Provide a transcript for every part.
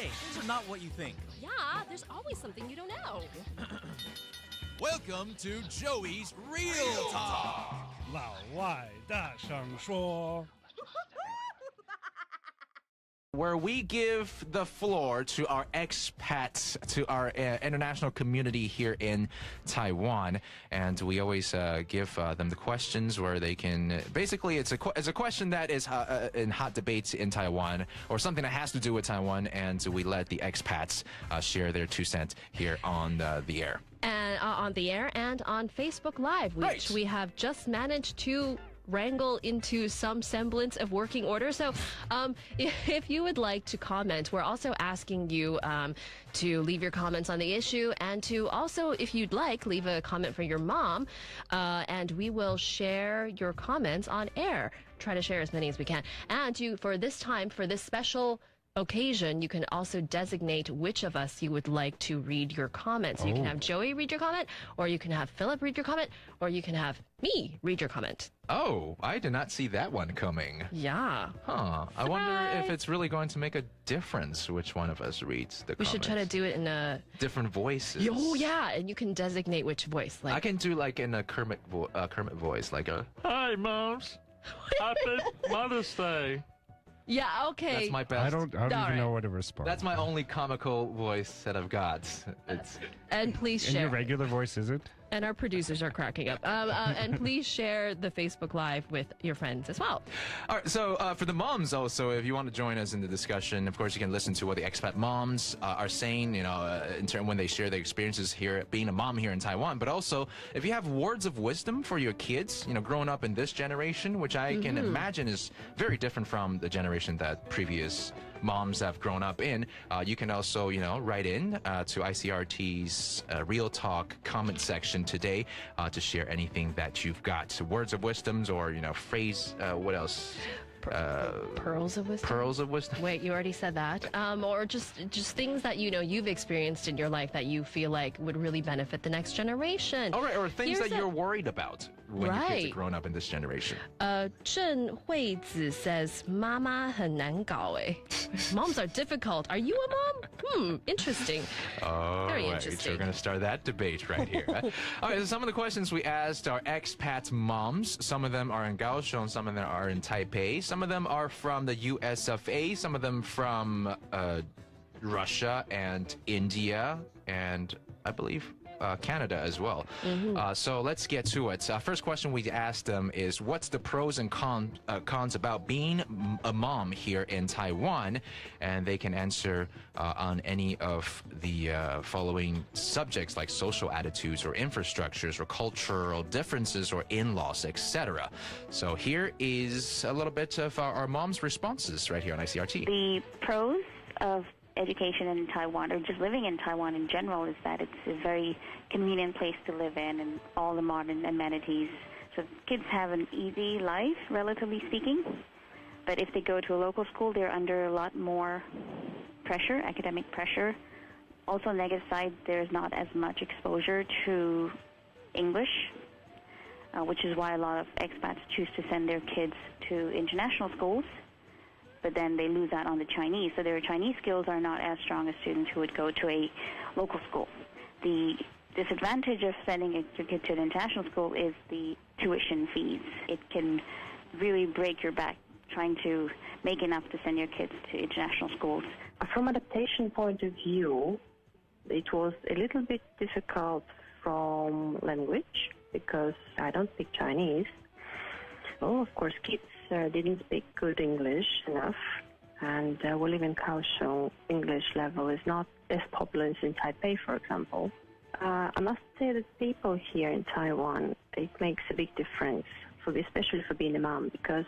Hey, things are not what you think. Yeah, there's always something you don't know. Welcome to Joey's Real Talk. 老外大声说 Where we give the floor to our expats, to our international community here in Taiwan, and we always give them the questions where they can. Basically, it's a question that is in hot debates in Taiwan, or something that has to do with Taiwan, and we let the expats share their 2 cents here on the air. And on the air and on Facebook Live, which we have just managed to wrangle into some semblance of working order. So if you would like to comment, we're also asking you to leave your comments on the issue, and to also, if you'd like, leave a comment for your mom, and we will share your comments on air. Try to share as many as we can. And for this special occasion, you can also designate which of us you would like to read your comments. You can have Joey read your comment, or you can have Philip read your comment, or you can have me read your comment. Oh, I did not see that one coming. Yeah. Huh. I wonder if it's really going to make a difference which one of us reads the comments. We should try to do it in a different voices. Oh, yeah, and you can designate which voice. Like, I can do like in a Kermit voice, like a "Hi, moms, happy Mother's Day." Yeah, okay. That's my best. I don't even know what to respond. That's my only comical voice that I've got. And please share. And your regular voice isn't? And our producers are cracking up. And please share the Facebook Live with your friends as well. All right, so for the moms also, if you want to join us in the discussion, of course, you can listen to what the expat moms are saying, in turn when they share their experiences here, being a mom here in Taiwan. But also, if you have words of wisdom for your kids, growing up in this generation, which I can imagine is very different from the generation that previous moms have grown up in, you can also, write in to ICRT's Real Talk comment section today to share anything that you've got. So words of wisdoms or, phrase, what else? Pearls of wisdom. Pearls of wisdom. Wait, you already said that. Or just things that you've experienced in your life that you feel like would really benefit the next generation. All right, or things that you're worried about when your kids are growing up in this generation. Zhen Huizi says, "Mama 很难搞哎." Moms are difficult. Are you a mom? Interesting. Very interesting. So we're going to start that debate right here. All right, so some of the questions we asked are expat moms. Some of them are in Kaohsiung, some of them are in Taipei. Some of them are from the US of A, some of them from Russia and India, and I believe Canada as well. So let's get to it. First question we asked them is, what's the pros and cons about being a mom here in Taiwan? And they can answer on any of the following subjects, like social attitudes or infrastructures or cultural differences or in-laws, etc. So here is a little bit of our mom's responses right here on ICRT. The pros of education in Taiwan, or just living in Taiwan in general, is that it's a very convenient place to live in and all the modern amenities. So kids have an easy life, relatively speaking. But if they go to a local school, they're under a lot more pressure, academic pressure. Also, negative side, there's not as much exposure to English, which is why a lot of expats choose to send their kids to international schools. But then they lose out on the Chinese. So their Chinese skills are not as strong as students who would go to a local school. The disadvantage of sending your kid to an international school is the tuition fees. It can really break your back trying to make enough to send your kids to international schools. From adaptation point of view, it was a little bit difficult from language because I don't speak Chinese. Oh, of course, kids didn't speak good English enough, and we live in Kaohsiung. English level is not as popular as in Taipei, for example. I must say that people here in Taiwan, it makes a big difference, especially for being a mom, because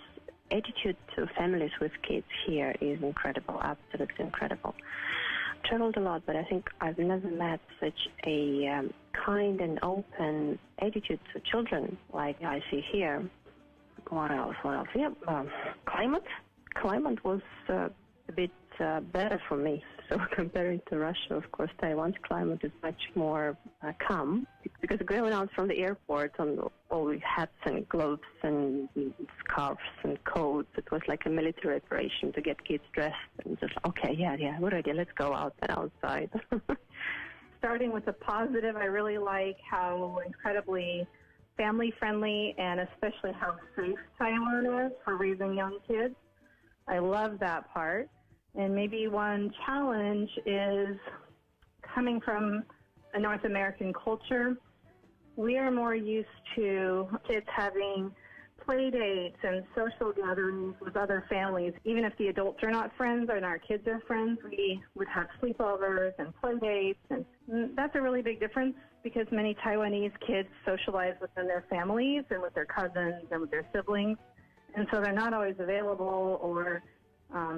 attitude to families with kids here is incredible, absolutely incredible. Traveled a lot, but I think I've never met such a kind and open attitude to children like I see here. What else? Yeah, climate. Climate was a bit better for me. So comparing to Russia, of course, Taiwan's climate is much more calm. Because going out from the airport on all the hats and gloves and scarves and coats, it was like a military operation to get kids dressed and just, okay, yeah, we're ready, let's go out and outside. Starting with the positive, I really like how incredibly family-friendly and especially how safe Taiwan is for raising young kids. I love that part. And maybe one challenge is coming from a North American culture. We are more used to kids having play dates and social gatherings with other families. Even if the adults are not friends and our kids are friends, we would have sleepovers and play dates. And that's a really big difference because many Taiwanese kids socialize within their families and with their cousins and with their siblings. And so they're not always available, or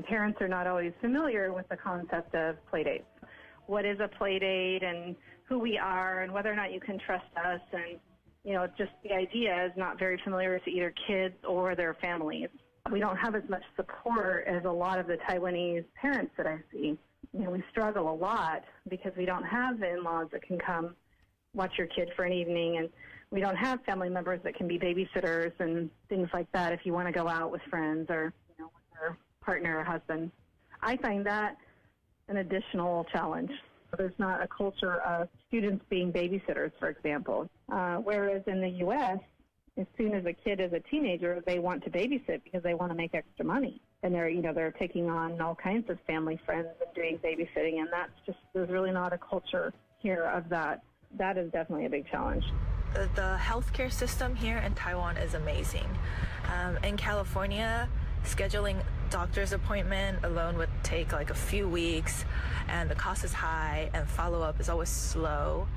parents are not always familiar with the concept of play dates. What is a play date and who we are and whether or not you can trust us, and just the idea is not very familiar to either kids or their families. We don't have as much support as a lot of the Taiwanese parents that I see. We struggle a lot because we don't have in-laws that can come watch your kid for an evening, and we don't have family members that can be babysitters and things like that if you want to go out with friends or with your partner or husband. I find that an additional challenge. There's not a culture of students being babysitters, for example. Whereas in the U.S., as soon as a kid is a teenager, they want to babysit because they want to make extra money. And they're taking on all kinds of family friends and doing babysitting, and there's really not a culture here of that. That is definitely a big challenge. The healthcare system here in Taiwan is amazing. In California, scheduling doctor's appointment alone would take like a few weeks, and the cost is high, and follow-up is always slow.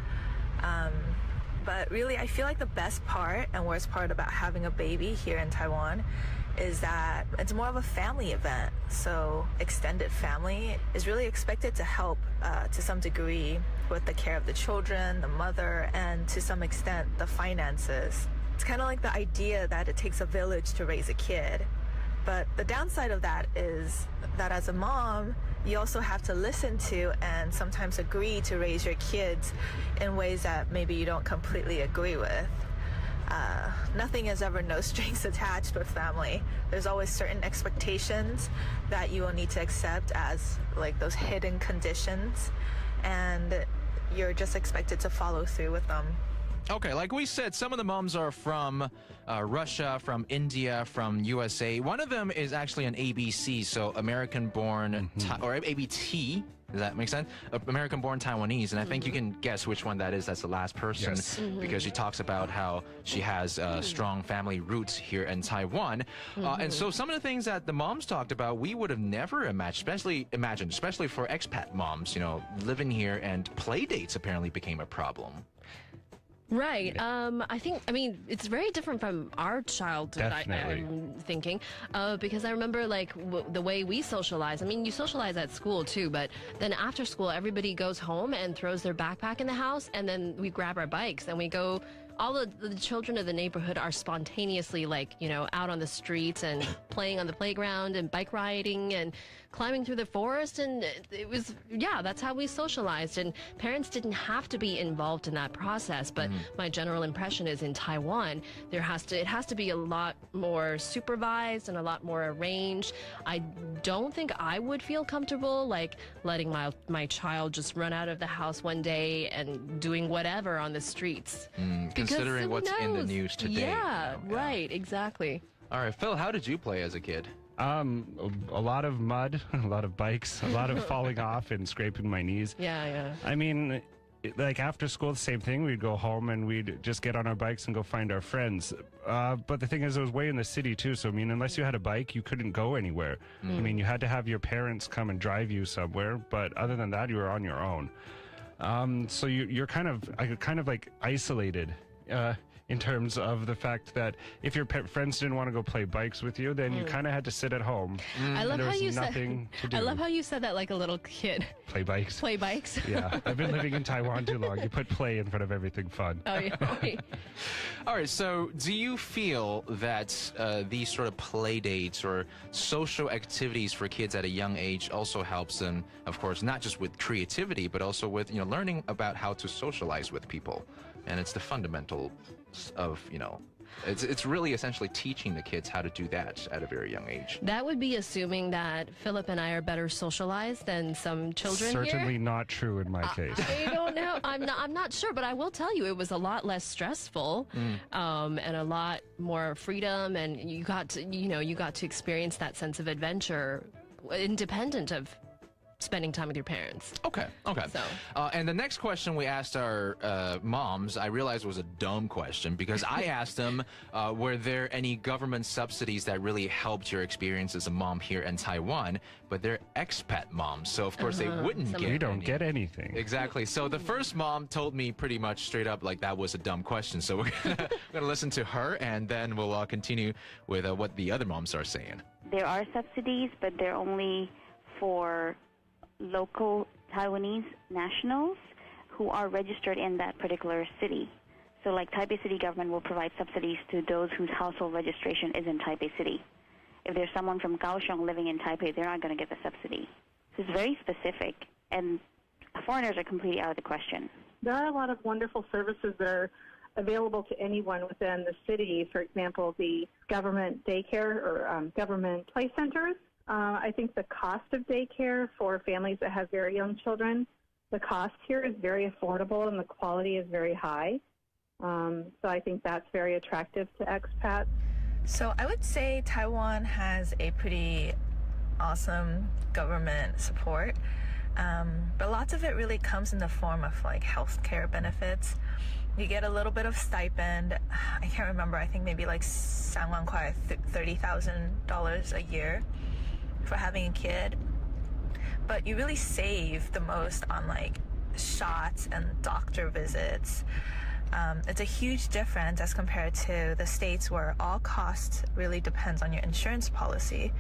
But really, I feel like the best part and worst part about having a baby here in Taiwan is that it's more of a family event. So extended family is really expected to help to some degree with the care of the children, the mother, and to some extent the finances. It's kind of like the idea that it takes a village to raise a kid. But the downside of that is that as a mom, you also have to listen to and sometimes agree to raise your kids in ways that maybe you don't completely agree with. Nothing is ever no strings attached with family. There's always certain expectations that you will need to accept as like those hidden conditions, and you're just expected to follow through with them. Okay, like we said, some of the moms are from Russia, from India, from USA. One of them is actually an ABC, so American-born, or ABT. Does that make sense? American-born Taiwanese, and I think you can guess which one that is. That's the last person, because she talks about how she has strong family roots here in Taiwan. And so some of the things that the moms talked about, we would have never imagined, especially for expat moms, living here, and play dates apparently became a problem. Right. I mean, it's very different from our childhood, I'm thinking, because I remember, like, the way we socialize. I mean, you socialize at school, too, but then after school, everybody goes home and throws their backpack in the house, and then we grab our bikes and we go. All the children of the neighborhood are spontaneously, like, out on the streets and playing on the playground and bike riding and climbing through the forest. And it was, that's how we socialized. And parents didn't have to be involved in that process. But my general impression is in Taiwan, it has to be a lot more supervised and a lot more arranged. I don't think I would feel comfortable, like, letting my child just run out of the house one day and doing whatever on the streets. Considering what's in the news today. Yeah, right, exactly. All right, Phil, how did you play as a kid? A lot of mud, a lot of bikes, a lot of falling off and scraping my knees. Yeah. I mean, like after school, the same thing. We'd go home and we'd just get on our bikes and go find our friends. But the thing is, it was way in the city too. So, I mean, unless you had a bike, you couldn't go anywhere. I mean, you had to have your parents come and drive you somewhere. But other than that, you were on your own. So you're kind of like isolated. in terms of the fact that if your friends didn't want to go play bikes with you, then you kind of had to sit at home. I love how you nothing to do. I love how you said that like a little kid. Play bikes. Play bikes. Yeah, I've been living in Taiwan too long. You put play in front of everything fun. Oh yeah. All right, so do you feel that these sort of play dates or social activities for kids at a young age also helps them, of course, not just with creativity, but also with, learning about how to socialize with people? And it's the fundamental of, it's really essentially teaching the kids how to do that at a very young age. That would be assuming that Philip and I are better socialized than some children Certainly here. not true in my case. I don't know. I'm not sure, but I will tell you it was a lot less stressful, and a lot more freedom, and you got to experience that sense of adventure independent of spending time with your parents. Okay. So. And the next question we asked our moms, I realized was a dumb question because I asked them, were there any government subsidies that really helped your experience as a mom here in Taiwan? But they're expat moms, so of course they wouldn't get We don't get anything. Exactly. So the first mom told me pretty much straight up like that was a dumb question. So we're gonna listen to her, and then we'll continue with what the other moms are saying. There are subsidies, but they're only for local Taiwanese nationals who are registered in that particular city. So like Taipei City government will provide subsidies to those whose household registration is in Taipei City. If there's someone from Kaohsiung living in Taipei, they're not going to get the subsidy. So it's very specific, and foreigners are completely out of the question. There are a lot of wonderful services that are available to anyone within the city. For example, the government daycare or government play centers. I think the cost of daycare for families that have very young children, the cost here is very affordable and the quality is very high. So I think that's very attractive to expats. So I would say Taiwan has a pretty awesome government support, but lots of it really comes in the form of like healthcare benefits. You get a little bit of stipend. I can't remember. I think maybe like 3万块, $30,000 a year for having a kid. But you really save the most on like shots and doctor visits. It's a huge difference as compared to the States where all costs really depends on your insurance policy.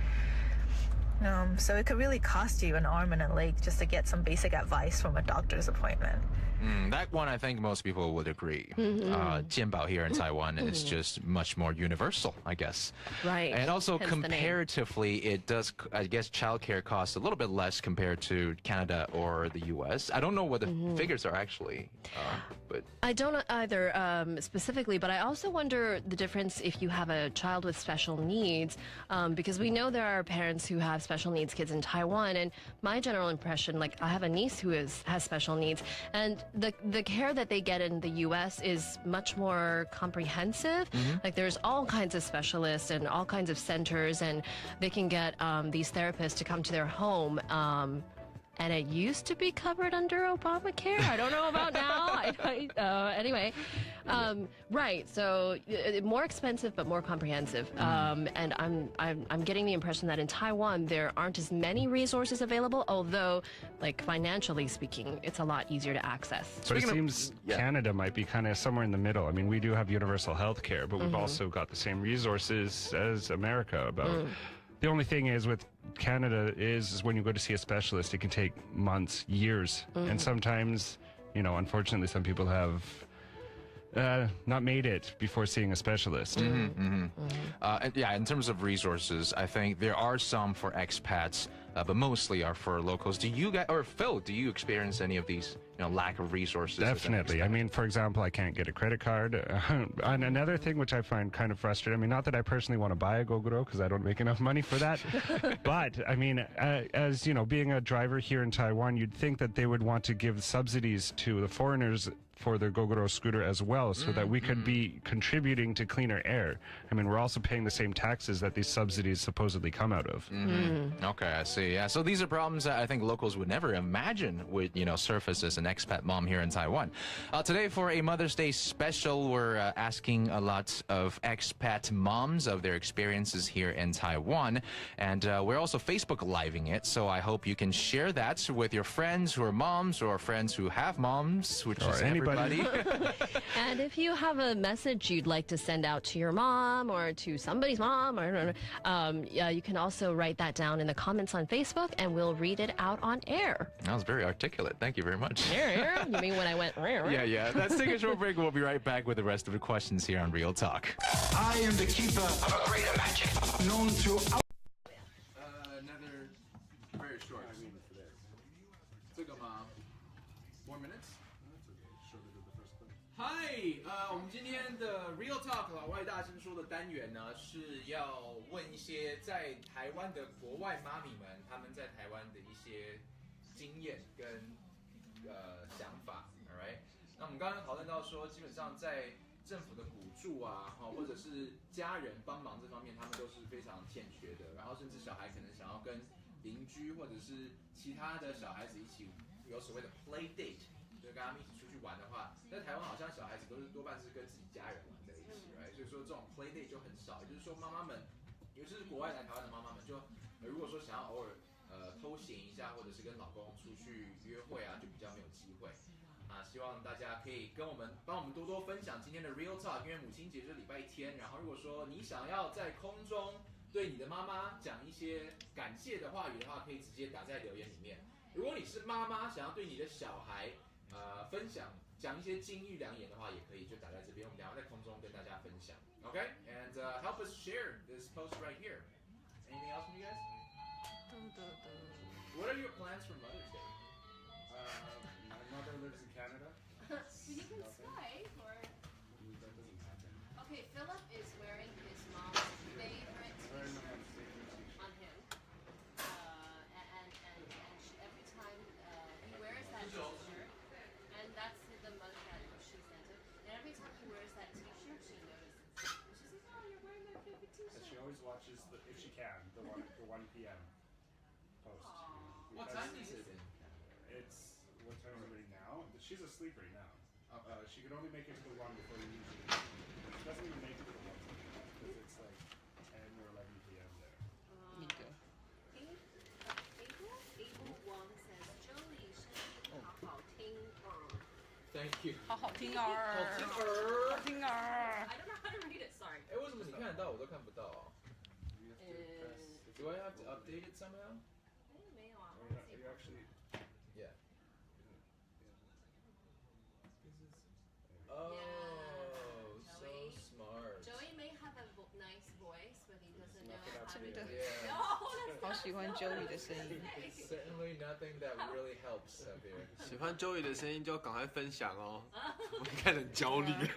So it could really cost you an arm and a leg just to get some basic advice from a doctor's appointment. That one, I think most people would agree. Jianbao here in Taiwan is just much more universal, I guess. Right. And also Hence the name. comparatively, it does, I guess, childcare costs a little bit less compared to Canada or the U.S. I don't know what the figures are actually, but I don't either specifically, but I also wonder the difference if you have a child with special needs, because we know there are parents who have special needs kids in Taiwan, and my general impression, like I have a niece who has special needs, and the care that they get in the U.S. is much more comprehensive. Like there's all kinds of specialists and all kinds of centers, and they can get these therapists to come to their home. And it used to be covered under Obamacare. I don't know about now. Anyway, right. So more expensive, but more comprehensive. And I'm getting the impression that in Taiwan there aren't as many resources available. Although, like financially speaking, it's a lot easier to access. But it seems Canada might be kind of somewhere in the middle. I mean, we do have universal health care, but we've also got the same resources as America about. The only thing is with Canada is when you go to see a specialist, it can take months, years. And sometimes, unfortunately, some people have not made it before seeing a specialist. Yeah, in terms of resources, I think there are some for expats, but mostly are for locals. Do you guys, or Phil, do you experience any of these, lack of resources? Definitely. I mean, for example, I can't get a credit card. And another thing which I find kind of frustrating, I mean, not that I personally want to buy a Gogoro because I don't make enough money for that. But, I mean, as, being a driver here in Taiwan, you'd think that they would want to give subsidies to the foreigners for their Gogoro scooter as well, so that we could be contributing to cleaner air. I mean, we're also paying the same taxes that these subsidies supposedly come out of. Okay, I see. Yeah, so these are problems that I think locals would never imagine would, surface as an expat mom here in Taiwan. Today for a Mother's Day special, we're asking a lot of expat moms of their experiences here in Taiwan. And we're also Facebook Living it, so I hope you can share that with your friends who are moms or friends who have moms, which is anybody. everybody. And if you have a message you'd like to send out to your mom or to somebody's mom, or you can also write that down in the comments on Facebook, and we'll read it out on air. That was very articulate. Thank you very much. You mean when I went? Yeah. Let's take a short break. We'll be right back with the rest of the questions here on Real Talk. I am the keeper of a greater magic, known to. Another very short. 这个吗 ？4 minutes. Hi， 我们今天的 Real Talk 老外大声说的单元呢，是要问一些在台湾的国外妈咪们，他们在台湾的一些经验跟想法 ，all right？ 那我们刚刚讨论到说，基本上在政府的补助啊，或者是家人帮忙这方面，他们都是非常欠缺的。然后甚至小孩可能想要跟邻居或者是其他的小孩子一起有所谓的 play date， 就跟他们一起出去玩的话，在台湾好像小孩子都是多半是跟自己家人玩在一起 ，right？ 所以说这种 play date 就很少。也就是说，妈妈们，尤其是国外来台湾的妈妈们，就如果说想要偶尔偷闲一下，或者是跟老公出去约会啊，就比较没有机会。希望大家可以帮我们多多分享今天的 Real Talk， 因为母亲节就是礼拜天。然后如果说你想要在空中对你的妈妈讲一些感谢的话语的话，可以直接打在留言里面。如果你是妈妈想要对你的小孩分享讲一些金玉良言的话，也可以就打在这边，我们两个在空中跟大家分享。Okay? And help us share this post right here. Anything else from you guys? What are your plans for Mother's Day? My mother lives in Canada. You can Skype or. That doesn't happen. Okay, Philip is wearing his mom's favorite Wearing my t-shirt favorite on him, and she, every time he wears that t-shirt, and that's the mother that she sent him. And every time he wears that t-shirt, she notices. And she says, "Oh, you're wearing my favorite t-shirt." And she always watches, if she can, the 1 p.m. post. What time is it in? It's what time is it now? She's asleep right now. She could only make it to the 1 before the news. She doesn't even make it to the 1 because it's like 10 or 11 p.m. there. April Wang says, "Joey 声音好好听哦." Thank you. 好好听哦，好听好听哦。 I don't know how to read it. Sorry. 为什么你看得到我都看不到啊 ？Do I have to update it somehow? 没有啊。 You actually. Yeah. Oh, so smart. Joey may have a nice voice, but he doesn't know how to. 真的 Yeah. 好喜欢 Joey 的声音。 Certainly nothing that really helps up here. 喜欢 Joey 的声音就赶快分享哦，我看得很焦虑。等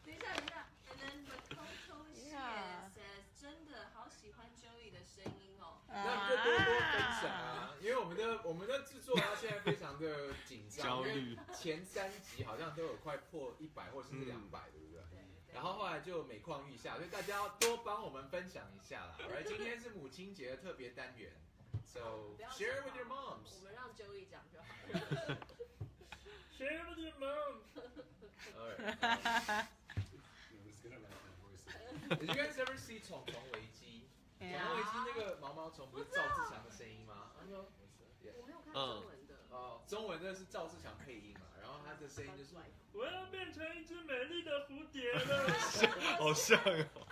一下。And then Makoto says, 真的好喜欢 Joey 的声音哦。那就多分享啊，因为我们的制作啊现在非常的紧张，焦虑因为前3集好像都有快破100或甚至200，对不对？然后后来就每况愈下，所以大家要多帮我们分享一下啦。Alright， 今天是母亲节的特别单元 ，so share it with your moms。我们让 Joey 讲就好了。Share it with your mom. Alright. Did you guys ever see 虫虫危机？虫虫危机那个毛毛虫不是赵自强的声音吗？我没有看中文的。中文的是赵自强配音嘛，然后他的声音就是我要变成一只美丽的蝴蝶了，好像哦。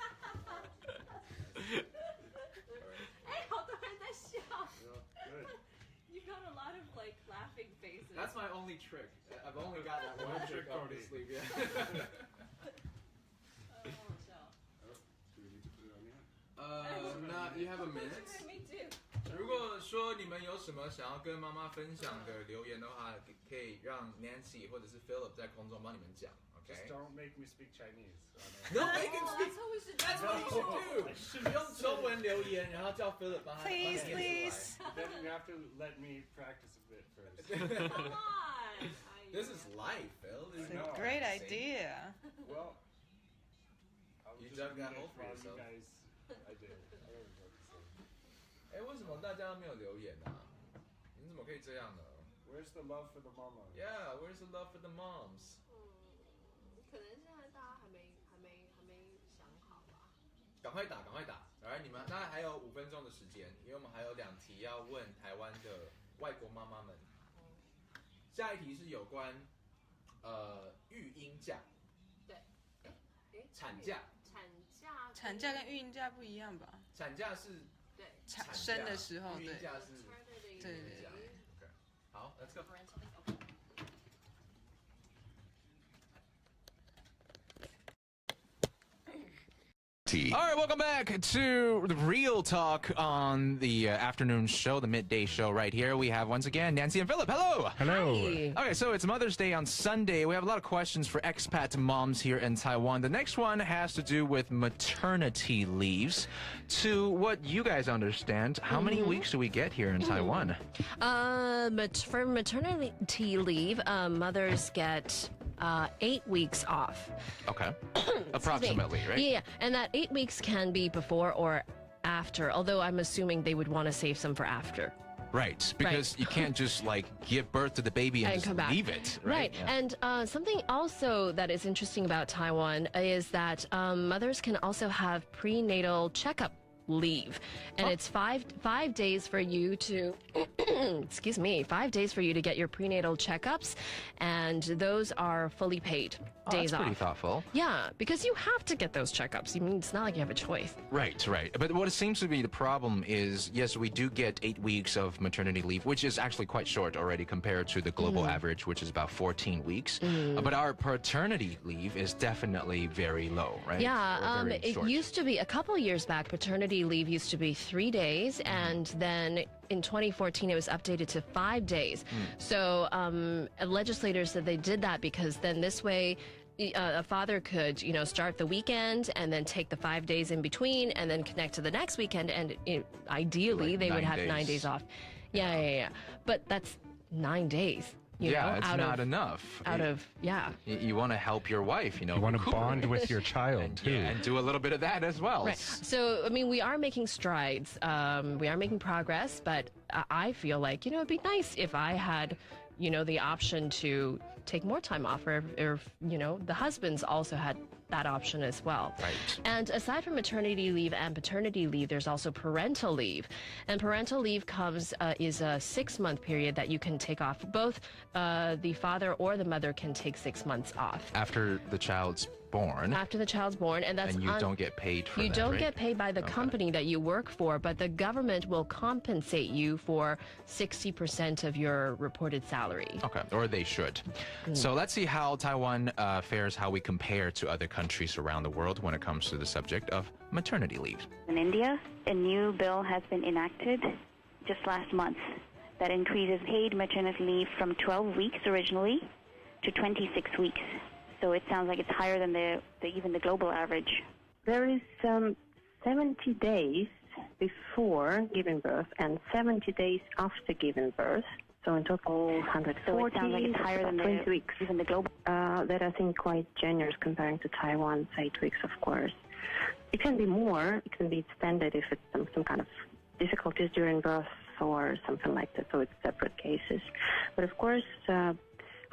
哎，好多人在笑。You got a lot of like laughing faces. That's my only trick. I've only got that one trick up my sleeve. Yeah. 好好笑。 那 you have a minute? Me too. 如果说你们有什么想要跟妈妈分享的留言的话，可以让 Nancy 或者是 Philip 在空中帮你们讲 Just ，OK？ don't make me speak Chinese. No, make him speak. That's what we should do. That's what you should do. 用中文留言，然后叫 Philip 帮他 Please, 念出来 please. Then you have to let me practice a bit first. Come on. This is life, Phil. It's No, a great I'm idea. Well, I was You just dug that doing hole it for while yourself. You guys, I did. I don't know what to say. 哎，为什么大家没有留言啊？你怎么可以这样呢？ Where's the love for the mama? Yeah, where's the love for the moms? 可能现在大家还没想好吧。赶快打，赶快打！来，你们大概还有5分钟的时间，因为我们还有2题要问台湾的外国妈妈们。下一题是有关育婴假。对。产假。产假跟育婴假不一样吧？产假是对生的时候，育婴假是对。好 ，Let's go。All right, welcome back to the Real Talk on the afternoon show, the midday show right here. We have once again Nancy and Philip. Hello. Hello. Hi. Okay, so it's Mother's Day on Sunday. We have a lot of questions for expat moms here in Taiwan. The next one has to do with maternity leaves. To what you guys understand, how many weeks do we get here in Taiwan? For maternity leave, mothers get 8 weeks off. Okay. Approximately, right? Yeah, and that 8 weeks can be before or after, although I'm assuming they would want to save some for after. Right, because you can't just like give birth to the baby and just come back. leave it. Right. Yeah. And something also that is interesting about Taiwan is that mothers can also have prenatal checkup leave, and it's five days for you to 5 days for you to get your prenatal checkups, and those are fully paid days that's off. Pretty thoughtful. Yeah, because you have to get those checkups. I mean, it's not like you have a choice. Right. But what seems to be the problem is, yes, we do get 8 weeks of maternity leave, which is actually quite short already compared to the global average, which is about 14 weeks. But our paternity leave is definitely very low, right? Yeah, it used to be a couple years back, paternity leave used to be 3 days, and then in 2014 it was updated to 5 days. So legislators said they did that because then this way a father could, start the weekend and then take the 5 days in between and then connect to the next weekend, and ideally they would have 9 days off. Yeah. But that's 9 days. It's not enough. You want to help your wife, You want to bond with your child, too. And do a little bit of that as well. Right. So, I mean, we are making strides. We are making progress, but I feel like, it'd be nice if I had, the option to take more time off, or the husbands also had that option as well. Right. And aside from maternity leave and paternity leave, there's also parental leave. And parental leave is a 6-month period that you can take off. Both the father or the mother can take 6 months off. After the child's born. After the child's born, and that's you don't get paid for that. You don't get paid by the company that you work for, but the government will compensate you for 60% of your reported salary. Okay, or they should. So let's see how Taiwan fares, how we compare to other countries around the world when it comes to the subject of maternity leave. In India, a new bill has been enacted just last month that increases paid maternity leave from 12 weeks originally to 26 weeks. So it sounds like it's higher than even the global average. There is 70 days before giving birth and 70 days after giving birth. So in total, 140. So it sounds like it's higher than 20 weeks. Even the global. That I think quite generous comparing to Taiwan's 8 weeks, of course. It can be more. It can be extended if it's some kind of difficulties during birth or something like that. So it's separate cases. But of course,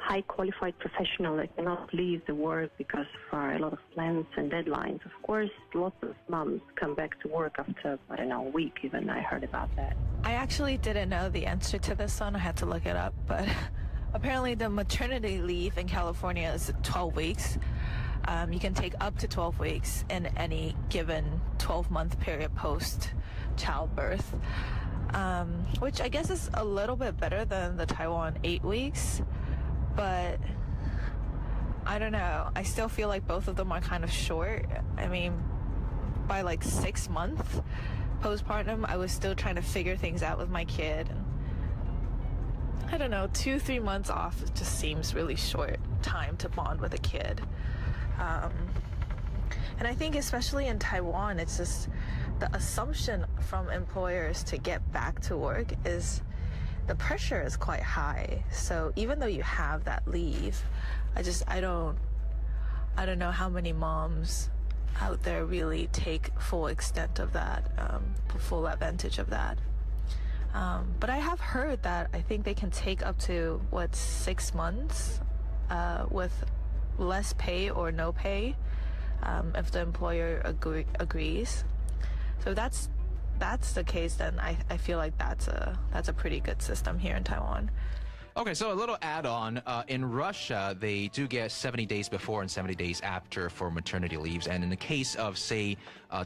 high qualified professional that cannot leave the work because for a lot of plans and deadlines. Of course, lots of moms come back to work after, a week even. I heard about that. I actually didn't know the answer to this one. I had to look it up, but apparently the maternity leave in California is 12 weeks. You can take up to 12 weeks in any given 12-month period post childbirth, which I guess is a little bit better than the Taiwan 8 weeks. But I don't know. I still feel like both of them are kind of short. I mean, by 6 months postpartum, I was still trying to figure things out with my kid. And I don't know, 2-3 months off just seems really short time to bond with a kid. And I think especially in Taiwan, it's just the assumption from employers to get back to work is the pressure is quite high. So even though you have that leave, I don't know how many moms out there really take full extent of that, full advantage of that. But I have heard that I think they can take up to 6 months with less pay or no pay if the employer agrees. So that's the case, then I feel like that's a pretty good system here in Taiwan. Okay, so a little add-on. In Russia, they do get 70 days before and 70 days after for maternity leaves. And in the case of, say,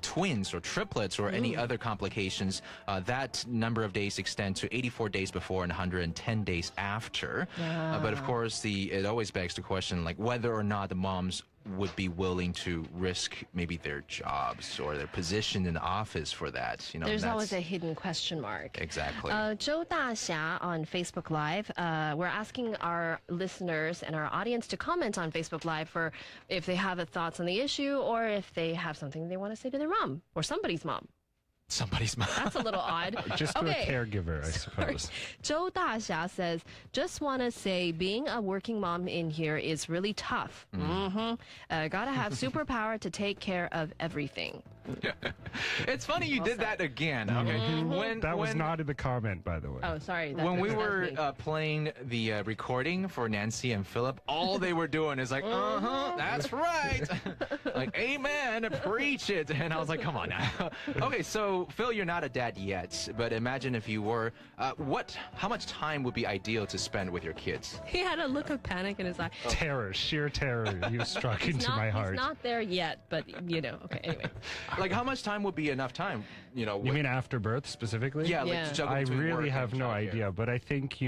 twins or triplets or any other complications, that number of days extend to 84 days before and 110 days after. But of course, it always begs the question, like, whether or not the moms would be willing to risk maybe their jobs or their position in the office for that. There's always a hidden question mark. Exactly. Zhou Daxia on Facebook Live, we're asking our listeners and our audience to comment on Facebook Live for if they have thoughts on the issue or if they have something they want to say to their mom or somebody's mom. Somebody's mom. That's a little odd. Just to a caregiver, I suppose. Zhou Daxia says, just want to say being a working mom in here is really tough. Gotta have superpower to take care of everything. It's funny you did that again. Okay. That was not in the comment, by the way. Oh, sorry. When we were playing the recording for Nancy and Philip, all they were doing is like, that's right. Like, amen, preach it. And I was like, come on now. Okay, so Phil, you're not a dad yet, but imagine if you were. How much time would be ideal to spend with your kids? He had a look of panic in his eye. Terror, sheer terror. You struck into my heart. He's not there yet, but okay, anyway. Like, how much time would be enough time? You mean after birth specifically? Yeah, like I really have no idea, but I think,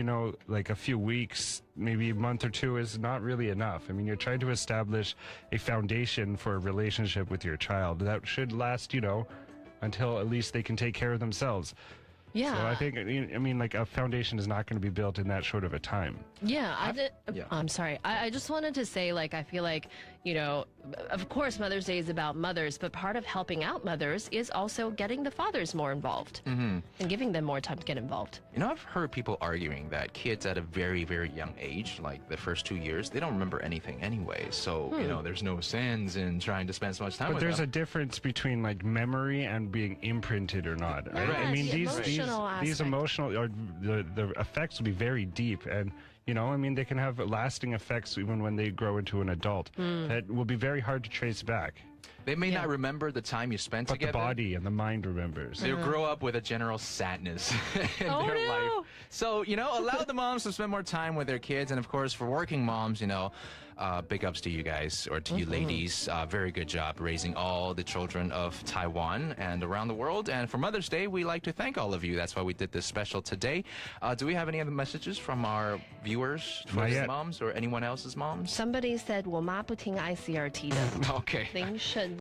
like a few weeks, maybe a month or two is not really enough. I mean, you're trying to establish a foundation for a relationship with your child that should last, until at least they can take care of themselves. Yeah. So I think, like a foundation is not going to be built in that short of a time. Yeah. I'm sorry. I just wanted to say, like, I feel like, of course, Mother's Day is about mothers, but part of helping out mothers is also getting the fathers more involved and giving them more time to get involved. I've heard people arguing that kids at a very, very young age, like the first 2 years, they don't remember anything anyway. So, there's no sense in trying to spend so much time with them. But there's a difference between like memory and being imprinted or not. Right? Yes, I mean, these emotional or the effects will be very deep, and they can have lasting effects even when they grow into an adult that will be very hard to trace back. They may not remember the time you spent together. But the body and the mind remembers. They'll grow up with a general sadness in their life. So, allow the moms to spend more time with their kids. And, of course, for working moms, big ups to you guys, or to you ladies. Very good job raising all the children of Taiwan and around the world. And for Mother's Day, we like to thank all of you. That's why we did this special today. Do we have any other messages from our viewers for their moms or anyone else's moms? Somebody said, 我妈不听 ICRT 的. Okay. 凌晨